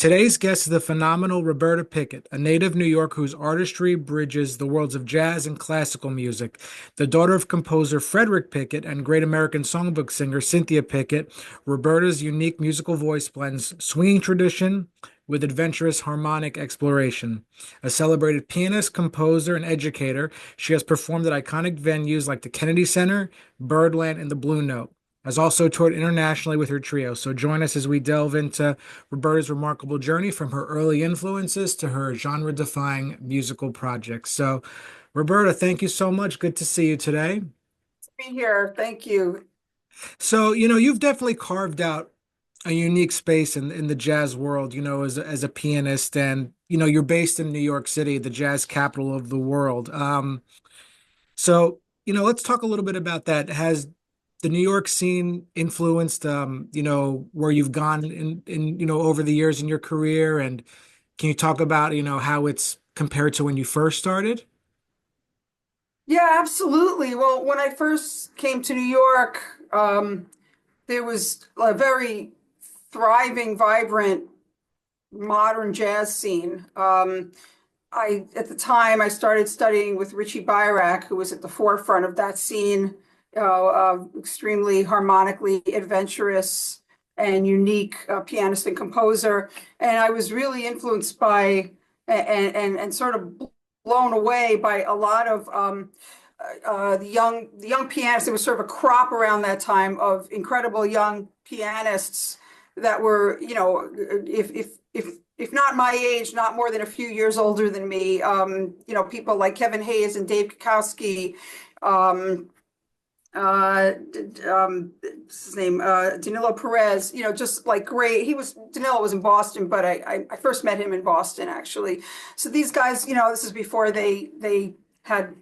Today's guest is the phenomenal Roberta Piket, a native New York whose artistry bridges the worlds of jazz and classical music. The daughter of composer Frederick Piket and Great American Songbook singer Cynthia Piket, Roberta's unique musical voice blends swinging tradition with adventurous harmonic exploration. A celebrated pianist, composer, and educator, she has performed at iconic venues like the Kennedy Center, Birdland, and the Blue Note. Has also toured internationally with her trio. So join us as we delve into Roberta's remarkable journey from her early influences to her genre-defying musical projects. So, Roberta, thank you so much. Good to see you today. Be here. Thank you. So, you've definitely carved out a unique space in the jazz world, as a pianist, and you're based in New York City, the jazz capital of the world. So, let's talk a little bit about that. Has the New York scene influenced, where you've gone in over the years in your career? And can you talk about, how it's compared to when you first started? Yeah, absolutely. Well, when I first came to New York, there was a very thriving, vibrant, modern jazz scene. At the time, I started studying with Richie Byrack, who was at the forefront of that scene, extremely harmonically adventurous and unique pianist and composer. And I was really influenced by and sort of blown away by a lot of the young pianists. There was sort of a crop around that time of incredible young pianists that were, if not my age, not more than a few years older than me. People like Kevin Hayes and Dave Kukowski, what's his name, Danilo Perez, just like great. Danilo was in Boston, but I first met him in Boston, actually. So these guys, this is before they had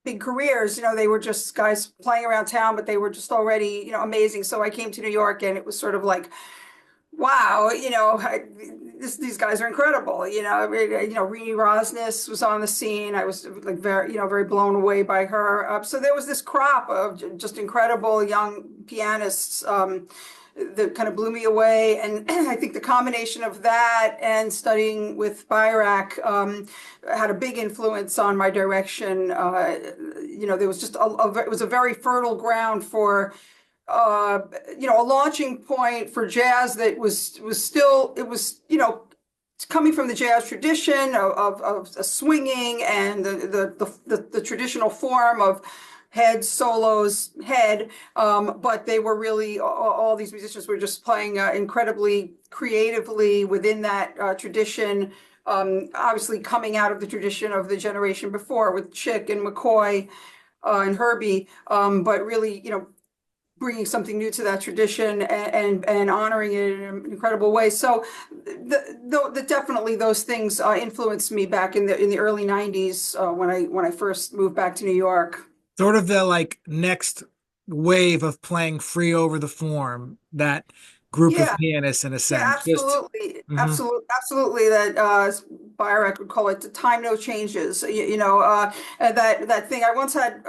big careers. They were just guys playing around town, but they were just already, amazing. So I came to New York and it was sort of like, wow, these guys are incredible. Rini Rosnes was on the scene. I was like very blown away by her. So there was this crop of just incredible young pianists that kind of blew me away. And I think the combination of that and studying with Byrack had a big influence on my direction. There was just it was a very fertile ground for a launching point for jazz that was still, it was, coming from the jazz tradition of swinging and the traditional form of head solos, but they were really, all these musicians were just playing incredibly creatively within that tradition. Obviously coming out of the tradition of the generation before with Chick and McCoy and Herbie, but really, bringing something new to that tradition and honoring it in an incredible way. So definitely those things influenced me back in the early 90s when I first moved back to New York. Sort of the like next wave of playing free over the form, that group of Yeah. pianists in a Yeah, sense. Just absolutely. mhm. Absolutely. That Byrack would call it the time no changes. And that thing. I once had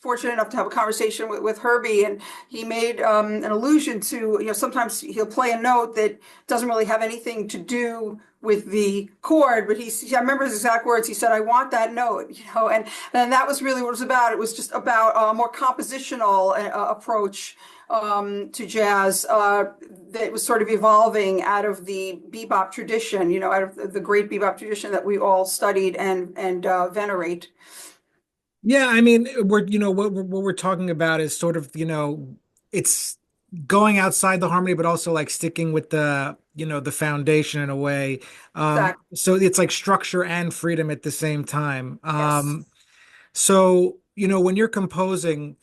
fortunate enough to have a conversation with Herbie, and he made an allusion to, sometimes he'll play a note that doesn't really have anything to do with the chord, but I remember his exact words. He said, "I want that note," and that was really what it was about. It was just about a more compositional approach to jazz that was sort of evolving out of the bebop tradition, out of the great bebop tradition that we all studied and venerate. Yeah, I mean, what we're talking about is sort of, it's going outside the harmony, but also like sticking with the foundation in a way. Exactly. So it's like structure and freedom at the same time. Yes. So, when you're composing,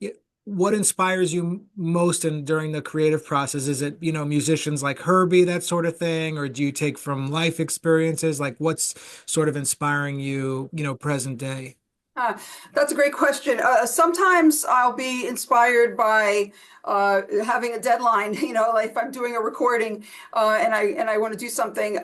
y- what inspires you most in during the creative process? Is it, musicians like Herbie, that sort of thing, or do you take from life experiences? Like what's sort of inspiring you, present day? Uh, that's a great question. Sometimes I'll be inspired by having a deadline, like if I'm doing a recording and I want to do something.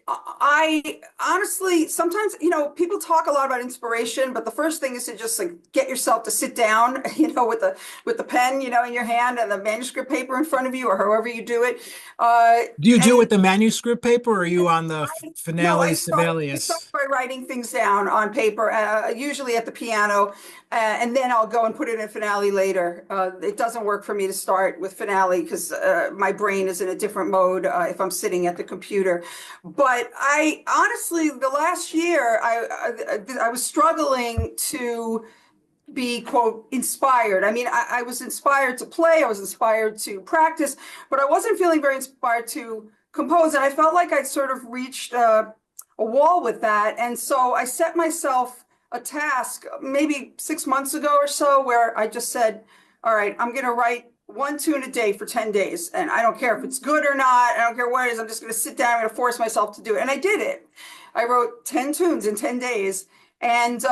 I honestly sometimes, people talk a lot about inspiration, but the first thing is to just like get yourself to sit down, with the pen, in your hand and the manuscript paper in front of you, or however you do it. Uh, Do you do it and with the manuscript paper, or are you on the no, finale I start Sibelius? by writing things down on paper, usually at the piano, and then I'll go and put it in finale later. It doesn't work for me to start with finale because my brain is in a different mode if I'm sitting at the computer. But I honestly, the last year, I was struggling to be, quote, inspired. I mean, I was inspired to play, I was inspired to practice, but I wasn't feeling very inspired to compose. And I felt like I'd sort of reached a wall with that. And so I set myself a task maybe 6 months ago or so, where I just said, all right, I'm going to write one tune a day for 10 days. And I don't care if it's good or not. I don't care what it is. I'm just going to sit down. I'm going to force myself to do it. And I did it. I wrote 10 tunes in 10 days. And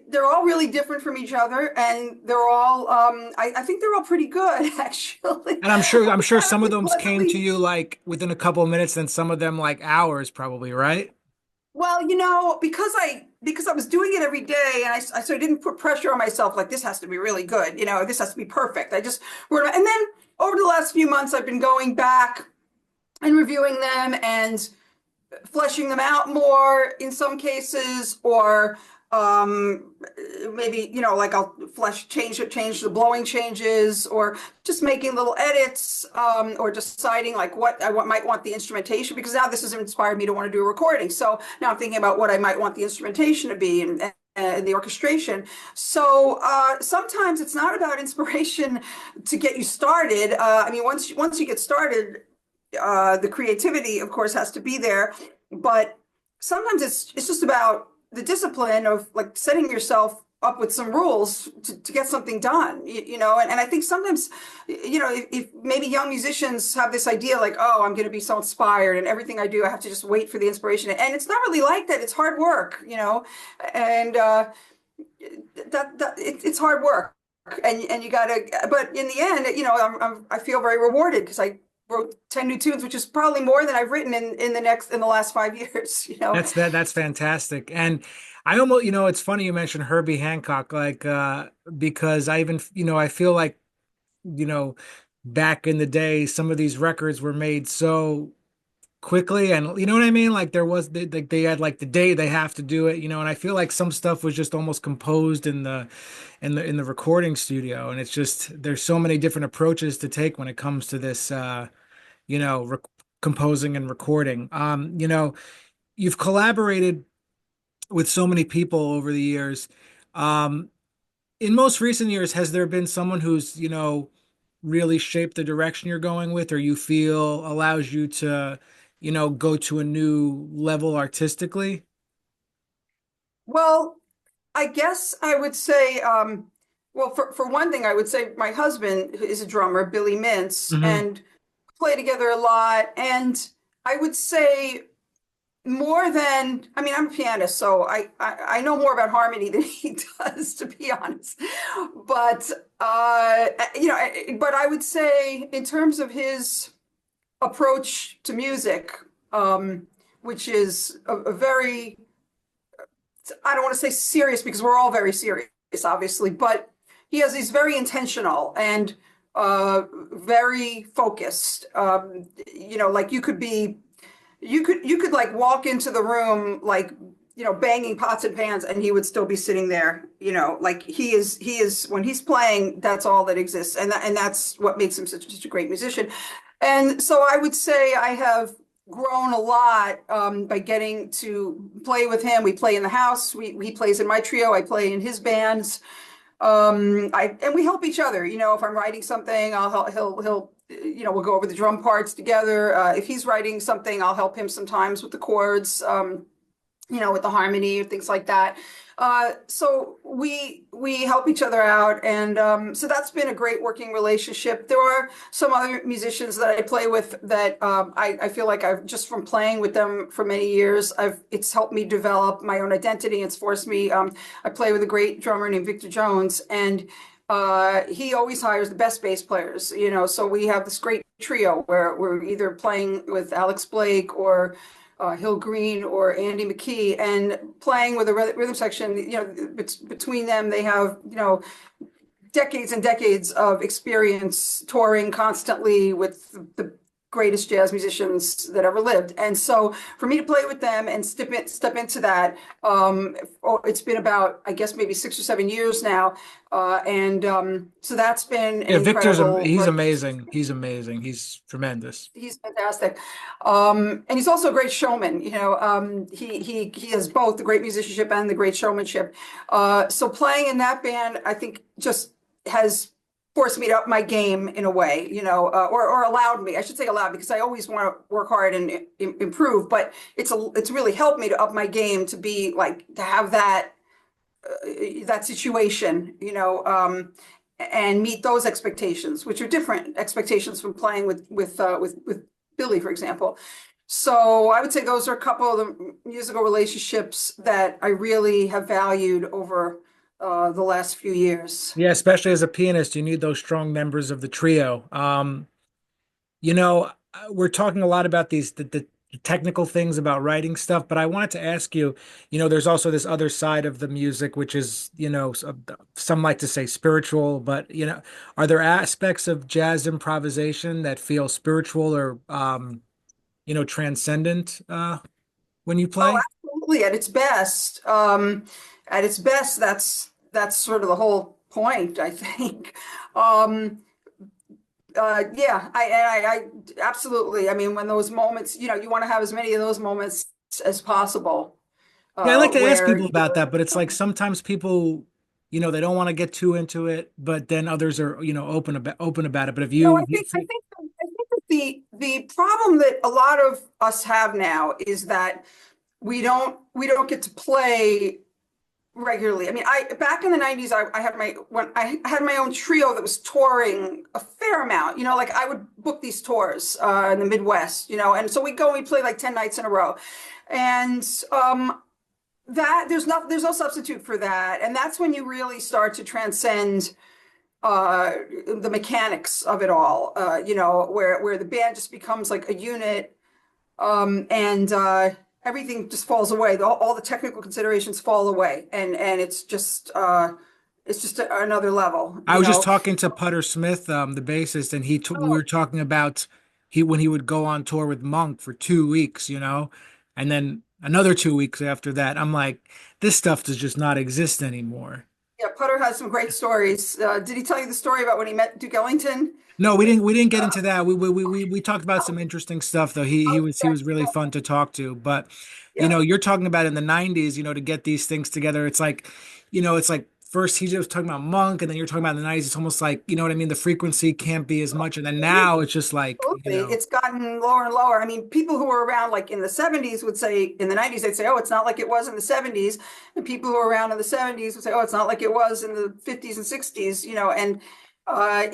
they're all really different from each other, and they're all I think they're all pretty good actually. And I'm sure I some of was them came to pleasantly you like within a couple of minutes, and some of them like hours, probably, right? well, because I was doing it every day, and so I didn't put pressure on myself like this has to be really good, this has to be perfect. I just wrote, and then over the last few months I've been going back and reviewing them and fleshing them out more in some cases, or maybe, like I'll change the blowing changes, or just making little edits, or deciding like what might want the instrumentation, because now this has inspired me to want to do a recording. So now I'm thinking about what I might want the instrumentation to be, and the orchestration. So sometimes it's not about inspiration to get you started. I mean, once you get started, the creativity, of course, has to be there, but sometimes it's just about the discipline of like setting yourself up with some rules to get something done, and I think sometimes, if maybe young musicians have this idea like, oh, I'm going to be so inspired and everything I do, I have to just wait for the inspiration. And it's not really like that. It's hard work, and it's hard work. And you gotta, but in the end, I feel very rewarded because I wrote 10 new tunes, which is probably more than I've written in the last 5 years, That's fantastic. And I almost, it's funny you mentioned Herbie Hancock, like because I even, I feel like, you know, back in the day, some of these records were made so quickly, and you know what I mean? Like they had like the day they have to do it, and I feel like some stuff was just almost composed in the recording studio, and it's just there's so many different approaches to take when it comes to this you know, rec composing and recording. You've collaborated with so many people over the years. Um, in most recent years, has there been someone who's, really shaped the direction you're going with, or you feel allows you to, go to a new level artistically? Well, I guess I would say, well, for one thing, I would say my husband is a drummer, Billy Mintz, Hmm. and play together a lot. And I would say more than, I mean, I'm a pianist, so I know more about harmony than he does, to be honest. But but I would say in terms of his approach to music, which is a very, I don't want to say serious because we're all very serious, obviously, but he's very intentional and very focused. Like you could like walk into the room like, banging pots and pans, and he would still be sitting there. Like he is when he's playing, that's all that exists, and that's what makes him such a great musician. And so I would say I have grown a lot by getting to play with him. We play in the house. He plays in my trio. I play in his bands. And we help each other. If I'm writing something, I'll help. He'll. We'll go over the drum parts together. If he's writing something, I'll help him sometimes with the chords. with the harmony, things like that. So we help each other out, and so that's been a great working relationship. There are some other musicians that I play with that I feel like I've just from playing with them for many years, it's helped me develop my own identity. It's forced me. I play with a great drummer named Victor Jones, and he always hires the best bass players. So we have this great trio where we're either playing with Alex Blake or Hill Green or Andy McKee, and playing with a rhythm section. Between them, they have decades and decades of experience touring constantly with the greatest jazz musicians that ever lived. And so for me to play with them and step into that, it's been about, I guess, maybe 6 or 7 years now. So that's been an He's incredible. amazing. He's amazing. He's tremendous. He's fantastic. And he's also a great showman. He has both the great musicianship and the great showmanship. So playing in that band, I think, just has forced me to up my game in a way, or allowed me, I should say allowed, because I always want to work hard and improve, but it's really helped me to up my game, to be like, to have that situation, and meet those expectations, which are different expectations from playing with Billy, for example. So I would say those are a couple of the musical relationships that I really have valued over the last few years. Yeah, especially as a pianist, you need those strong members of the trio. You know, we're talking a lot about the technical things about writing stuff, but I wanted to ask you, there's also this other side of the music, which is, some like to say spiritual, but are there aspects of jazz improvisation that feel spiritual or transcendent when you Oh, play? absolutely. At its best, that's sort of the whole point, I think. Yeah, I absolutely. I mean, when those moments, you want to have as many of those moments as possible, Yeah, I like to ask where people about that, but it's like sometimes people, they don't want to get too into it, but then others are, open about it. But if no, you, I think that the problem that a lot of us have now is that we don't get to play regularly. I mean, I back in the 90s, I had my own trio that was touring a fair amount. Like I would book these tours in the Midwest, and so we go and we play like 10 nights in a row. And that there's no substitute for that. And that's when you really start to transcend the mechanics of it all, where the band just becomes like a unit, and everything just falls away. All the technical considerations fall away, and it's just another level, I was just talking to Putter Smith, the bassist, and we Oh, were talking about when he would go on tour with Monk for 2 weeks, and then another 2 weeks after that. I'm like, this stuff does just not exist anymore. yeah, Putter has some great stories. Did he tell you the story about when he met Duke Ellington? No, we That, didn't get into that. We talked about some interesting stuff though. He was really fun to talk to. But yeah. you're talking about in the 90s, to get these things together. It's like first he was talking about Monk, and then you're talking about in the 90s. It's almost like, you know what I mean? The frequency can't be as much. And then now it's just like, Absolutely. It's gotten lower and lower. I mean, people who were around like in the 70s would say, in the 90s, they'd say, oh, it's not like it was in the 70s. And people who were around in the 70s would say, oh, it's not like it was in the 50s and 60s, and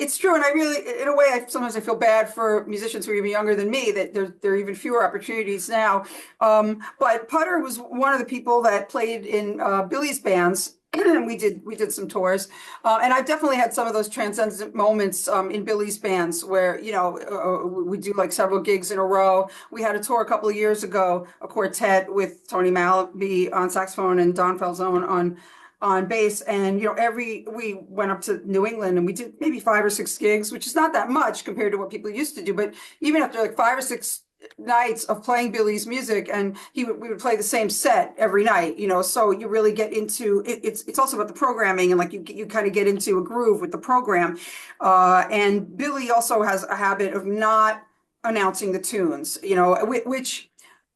it's true. And I really, in a way, sometimes I feel bad for musicians who are even younger than me, that there are even fewer opportunities now. But Putter was one of the people that played in Billy's bands. And we did some tours, and I've definitely had some of those transcendent moments in Billy's bands where we do like several gigs in a row. We had a tour a couple of years ago, a quartet with Tony Malaby on saxophone and Don Falzone on bass, and we went up to New England and we did maybe 5 or 6 gigs, which is not that much compared to what people used to do. But even after like 5 or 6 nights of playing Billy's music, and we would play the same set every night, so you really get into it. It's also about the programming, and like you kind of get into a groove with the program. And Billy also has a habit of not announcing the tunes, which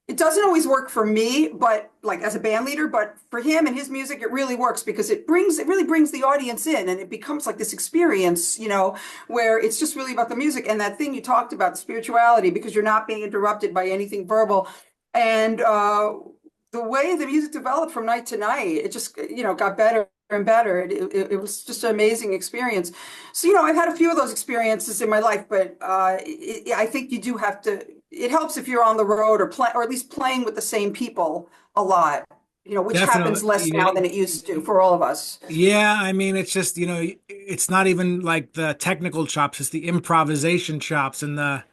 it doesn't always work for me, but like as a band leader, but for him and his music, it really works because it really brings the audience in, and it becomes like this experience, where it's just really about the music and that thing you talked about, the spirituality, because you're not being interrupted by anything verbal. And the way the music developed from night to night, it just, got better and better. It was just an amazing experience. So, I've had a few of those experiences in my life, but I think you do have to, it helps if you're on the road or at least playing with the same people a lot, which happens Definitely. less now than it used to for all of us. Yeah, I mean, it's just, it's not even like the technical chops, it's the improvisation chops and the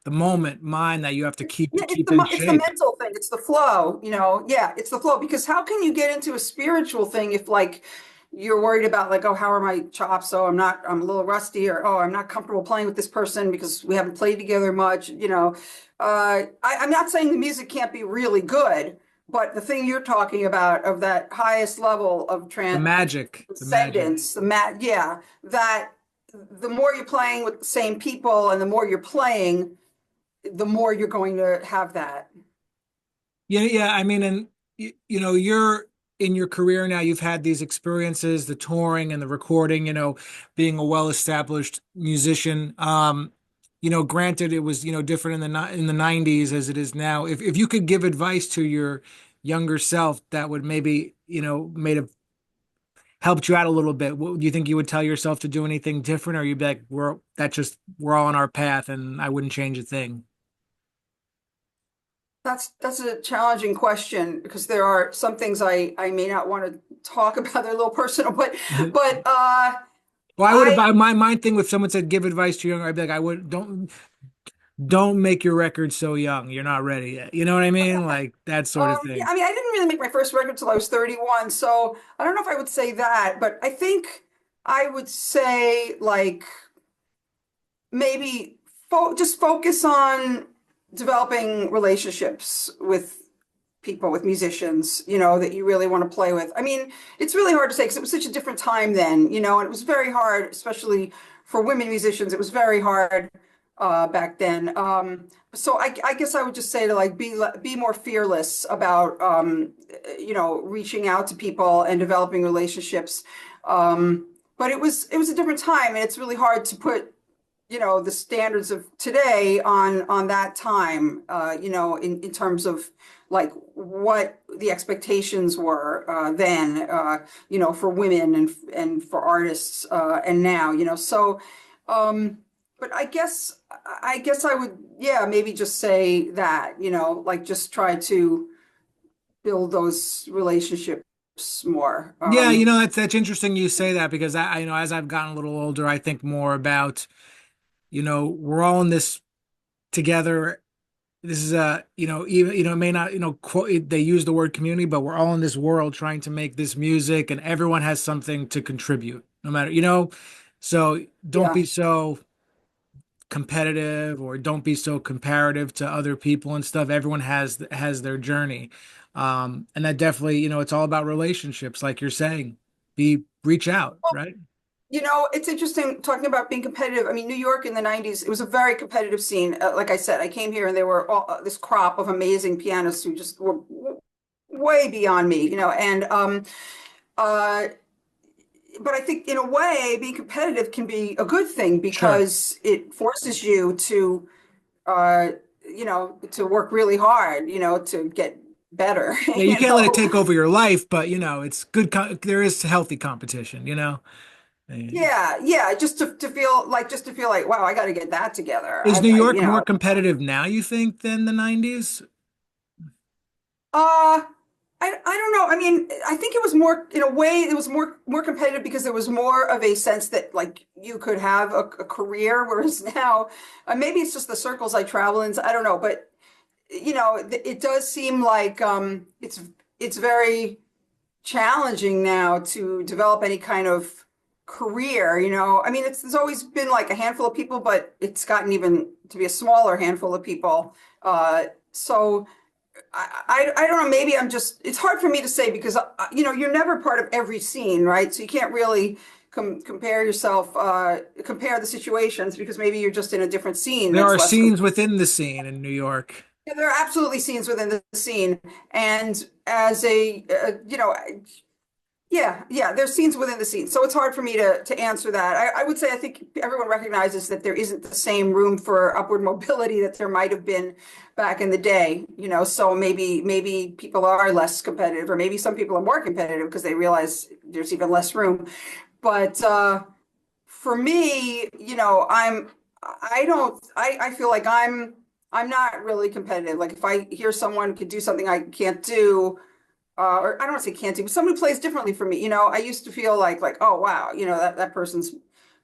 moment mind that you have to keep Yeah, keep in it's the shape. mental thing. It's the flow, Yeah, it's the flow. Because how can you get into a spiritual thing if like you're worried about like, oh, how are my chops? Oh, I'm a little rusty, or oh, I'm not comfortable playing with this person because we haven't played together much, I'm not saying the music can't be really good, but the thing you're talking about of that highest level of The magic. transcendence, yeah, that the more you're playing with the same people and the more you're playing, the more you're going to have that. Yeah, yeah. I mean, and you're in your career now, you've had these experiences, the touring and the recording, being a well-established musician. Granted it was, different in the 90s as it is now. If you could give advice to your younger self that would maybe, made have helped you out a little bit, what do you think you would tell yourself to do anything different, or you'd be like, we're all on our path and I wouldn't change a thing? That's a challenging question because there are some things I may not want to talk about. They're a little personal, but Well, I would I have my mind thing if someone said give advice to younger, I'd be like, I would don't make your record so young. You're not ready yet. You know what I mean? Like that sort of yeah, thing. I mean, I didn't really make my first record till I was 31, so I don't know if I would say that, but I think I would say like maybe just focus on developing relationships with people, with musicians, that you really want to play with. I mean, it's really hard to say because it was such a different time then, and it was very hard, especially for women musicians. It was very hard back then. So I guess I would just say to like be more fearless about reaching out to people and developing relationships. But it was a different time, and it's really hard to put the standards of today on that time, in terms of like what the expectations were then, for women and for artists and now, so but I guess I would, yeah, maybe just say that, like just try to build those relationships more. Yeah, that's interesting you say that because as I've gotten a little older, I think more about, we're all in this together. This is even, it may not, quote, they use the word community, but we're all in this world trying to make this music and everyone has something to contribute, no matter, so don't Yeah. be so competitive or don't be so comparative to other people and stuff. Everyone has their journey. And that definitely, it's all about relationships, like you're saying. Reach out, right? It's interesting talking about being competitive. I mean, New York in the 90s, it was a very competitive scene. Like I said, I came here and there were this crop of amazing pianists who just were way beyond me, and uh, but I think in a way, being competitive can be a good thing Sure. because it forces you uh, to work really hard, to get better, Yeah, you can't let it take over your life, but it's good. There is healthy competition. Eh, Yeah, yeah, just to feel like, wow, I got to get that together. Is New I York more competitive now, you think, than the 90s? Uh, I don't know. I mean, I think it was more in a way it was more competitive because there was more of a sense that like you could have a career, whereas now maybe it's just the circles I travel in. I don't know, but it does seem like it's very challenging now to develop any kind of career, I mean, there's always been like a handful of people, but it's gotten even to be a smaller handful of people. So I don't know, maybe it's hard for me to say because, you're never part of every scene, right? So you can't really compare yourself, compare the situations because maybe you're just in a different scene There that's are less scenes competitive. within the scene in New York. Yeah, there are absolutely scenes within the scene. And as a, yeah, there's scenes within the scenes. So it's hard for me to answer that. I would say I think everyone recognizes that there isn't the same room for upward mobility that there might have been back in the day, so maybe people are less competitive, or maybe some people are more competitive because they realize there's even less room. But for me, I feel like I'm not really competitive. Like if I hear someone could do something I can't do, or I don't want to say can't do, but someone who plays differently from me. I used to feel like, oh wow, that person's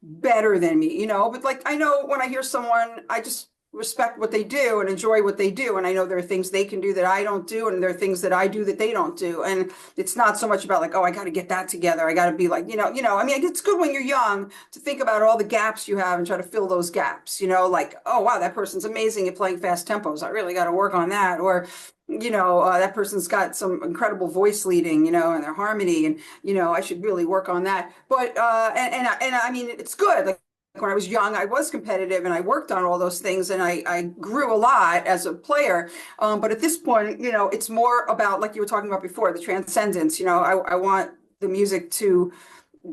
better than me, but like I know when I hear someone, I just respect what they do and enjoy what they do. And I know there are things they can do that I don't do, and there are things that I do that they don't do. And it's not so much about like, oh, I got to get that together. I got to be like, I mean, it's good when you're young to think about all the gaps you have and try to fill those gaps, like, oh wow, that person's amazing at playing fast tempos. I really got to work on that. Or that person's got some incredible voice leading, and their harmony, and I should really work on that. But and I mean, it's good. Like when I was young, I was competitive and I worked on all those things, and I grew a lot as a player. But at this point, it's more about, like you were talking about before, the transcendence. I want the music to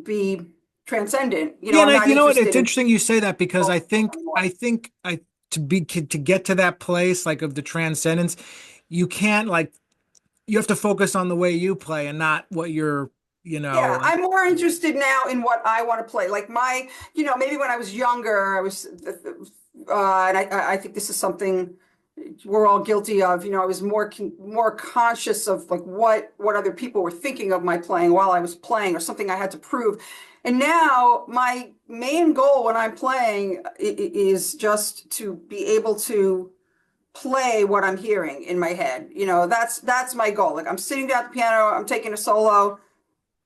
be transcendent. Yeah, and I'm not you know what? interested It's in interesting you say that because anymore. I to get to that place like of the transcendence, you can't like you have to focus on the way you play and not what you're, Yeah, like I'm more interested now in what I want to play. Like maybe when I was younger, and I think this is something we're all guilty of. I was more conscious of like what other people were thinking of my playing while I was playing, or something I had to prove. And now my main goal when I'm playing is just to be able to play what I'm hearing in my head. That's my goal. Like I'm sitting down at the piano, I'm taking a solo.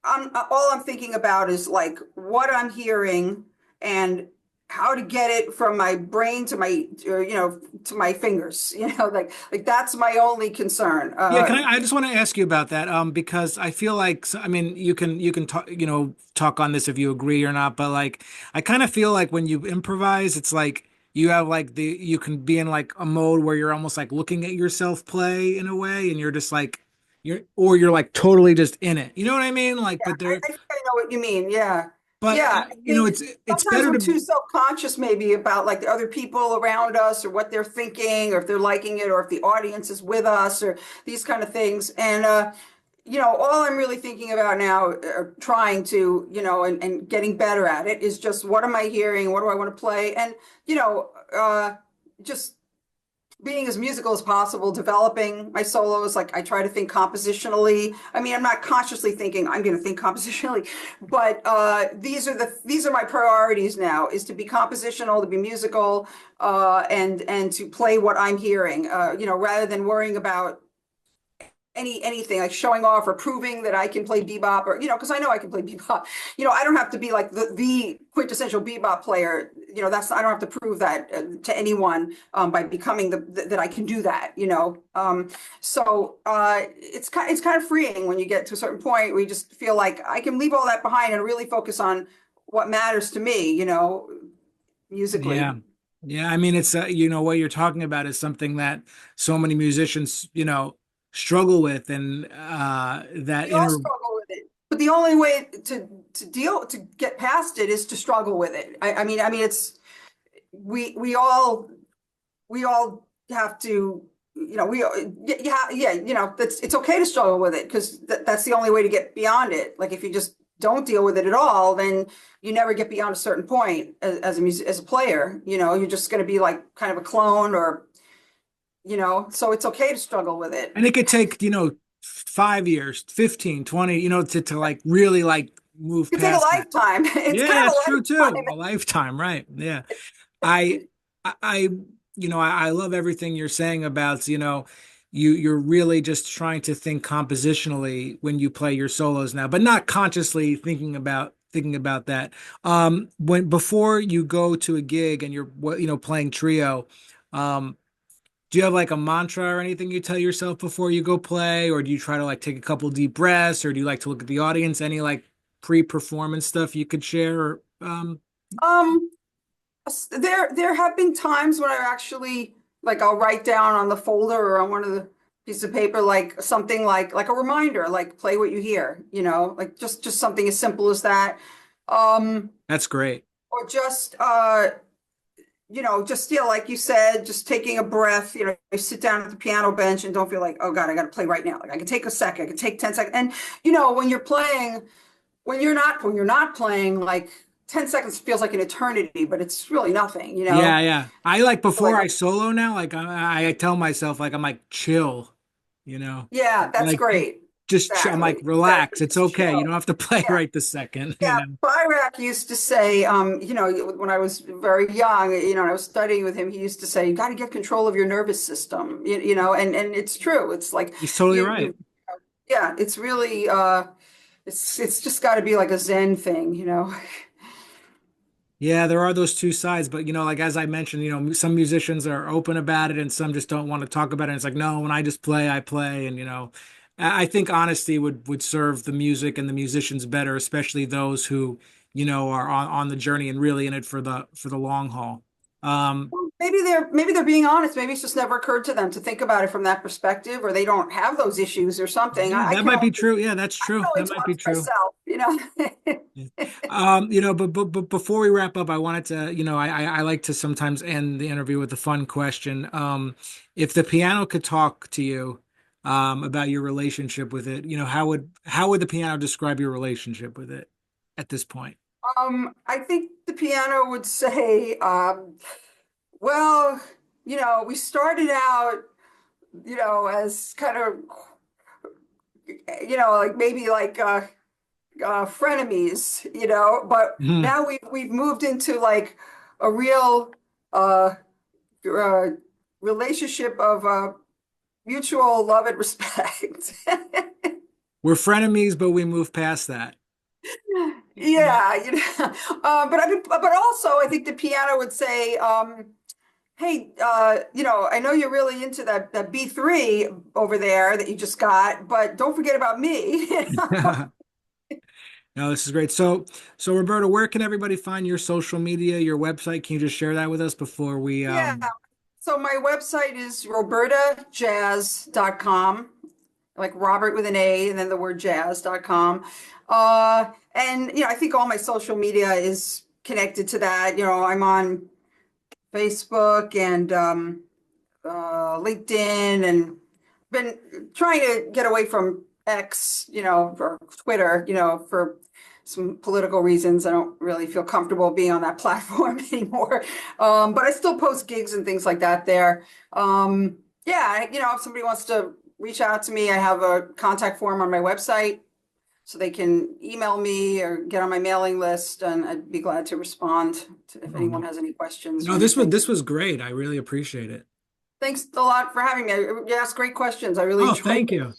All I'm thinking about is like what I'm hearing and how to get it from my brain to my to my fingers. Like that's my only concern. yeah, I just want to ask you about that because I feel like I mean you can talk talk on this if you agree or not, but like I kind of feel like when you improvise it's like you have like you can be in like a mode where you're almost like looking at yourself play in a way and you're just like you're like totally just in it. You know what I mean? Like but I there think I know what you mean. Yeah. but Yeah. I think it's sometimes better we're to too self-conscious maybe about like the other people around us, or what they're thinking, or if they're liking it, or if the audience is with us, or these kind of things. And all I'm really thinking about now, trying to, and getting better at it, is just what am I hearing? What do I want to play? And, just being as musical as possible, developing my solos. Like I try to think compositionally. I mean, I'm not consciously thinking I'm going to think compositionally, but these are my priorities now: is to be compositional, to be musical, and to play what I'm hearing. Rather than worrying about anything like showing off or proving that I can play bebop, or because I know I can play bebop. I don't have to be like the quintessential bebop player. I don't have to prove that to anyone by becoming that I can do that. So it's kind of freeing when you get to a certain point where you just feel like I can leave all that behind and really focus on what matters to me. Musically. yeah. Yeah, I mean it's what you're talking about is something that so many musicians, struggle with and that We all inner struggle with it, but the only way to get past it is to struggle with it. I mean, it's we all have to, yeah, it's okay to struggle with it, because that's the only way to get beyond it. Like if you just don't deal with it at all, then you never get beyond a certain point as a player. You're just going to be like kind of a clone, or so it's okay to struggle with it. and it could take, 5 years, 15, 20, to like really like move It could take a past that. lifetime. It's Yeah, kind of that's a true too. lifetime. A lifetime, right? Yeah. I I I love everything you're saying about, you're really just trying to think compositionally when you play your solos now, but not consciously thinking about that. When before you go to a gig and you're playing trio, um do you have like a mantra or anything you tell yourself before you go play, or do you try to like take a couple deep breaths, or do you like to look at the audience? Any like pre-performance stuff you could share? Or, Um, there have been times when I actually, like, I'll write down on the folder or on one of the piece of paper, like something like a reminder, like play what you hear, like just something as simple as that. That's great. Or just just like you said, just taking a breath, you sit down at the piano bench and don't feel like, oh God, I got to play right now. Like I can take a second, I can take 10 seconds. And when you're playing, when you're not playing, like 10 seconds feels like an eternity, but it's really nothing. Yeah, yeah. I like before Like, I solo now, like I tell myself like I'm like chill, you know. yeah, that's Like great. I'm like Exactly. relax. Exactly. It's Just okay. You chill. don't have to play Yeah. right this second, you Yeah, know. Byrak used to say, when I was very young, and I was studying with him, he used to say, you got to get control of your nervous system, and it's true. It's like He's totally right. you yeah, it's really, it's just got to be like a Zen thing. Yeah, there are those two sides, but like as I mentioned, some musicians are open about it and some just don't want to talk about it. And it's like, no, when I just play, I play. And I think honesty would serve the music and the musicians better, especially those who, are on the journey and really in it for the long haul. Um, Maybe they're being honest. Maybe it's just never occurred to them to think about it from that perspective, or they don't have those issues or something. yeah, I that can might be only, true. Yeah, that's I can true. only That might talk be to true. myself. Yeah. But before we wrap up, I wanted to, I like to sometimes end the interview with a fun question. If the piano could talk to you, about your relationship with it, how would the piano describe your relationship with it at this point? I think the piano would say, well, we started out, as kind of, like maybe like frenemies, but Mhm. now we've moved into like a real uh, uh relationship of mutual love and respect. We're frenemies, but we move past that. Yeah. Yeah, but also I think the piano would say, hey, I know you're really into that B3 over there that you just got, but don't forget about me. No, this is great. So Roberta, where can everybody find your social media, your website? Can you just share that with us before we Yeah, so my website is robertajazz.com, like Robert with an A and then the word jazz.com. And I think all my social media is connected to that. I'm on Facebook and LinkedIn, and been trying to get away from X, or Twitter, for some political reasons. I don't really feel comfortable being on that platform anymore. But I still post gigs and things like that there. Yeah, if somebody wants to reach out to me, I have a contact form on my website, so they can email me or get on my mailing list, and I'd be glad to respond if anyone um, has any questions or no, this was anything. this was great. I really appreciate it. Thanks a lot for having me. You asked great questions. I really Oh, enjoyed thank it. you.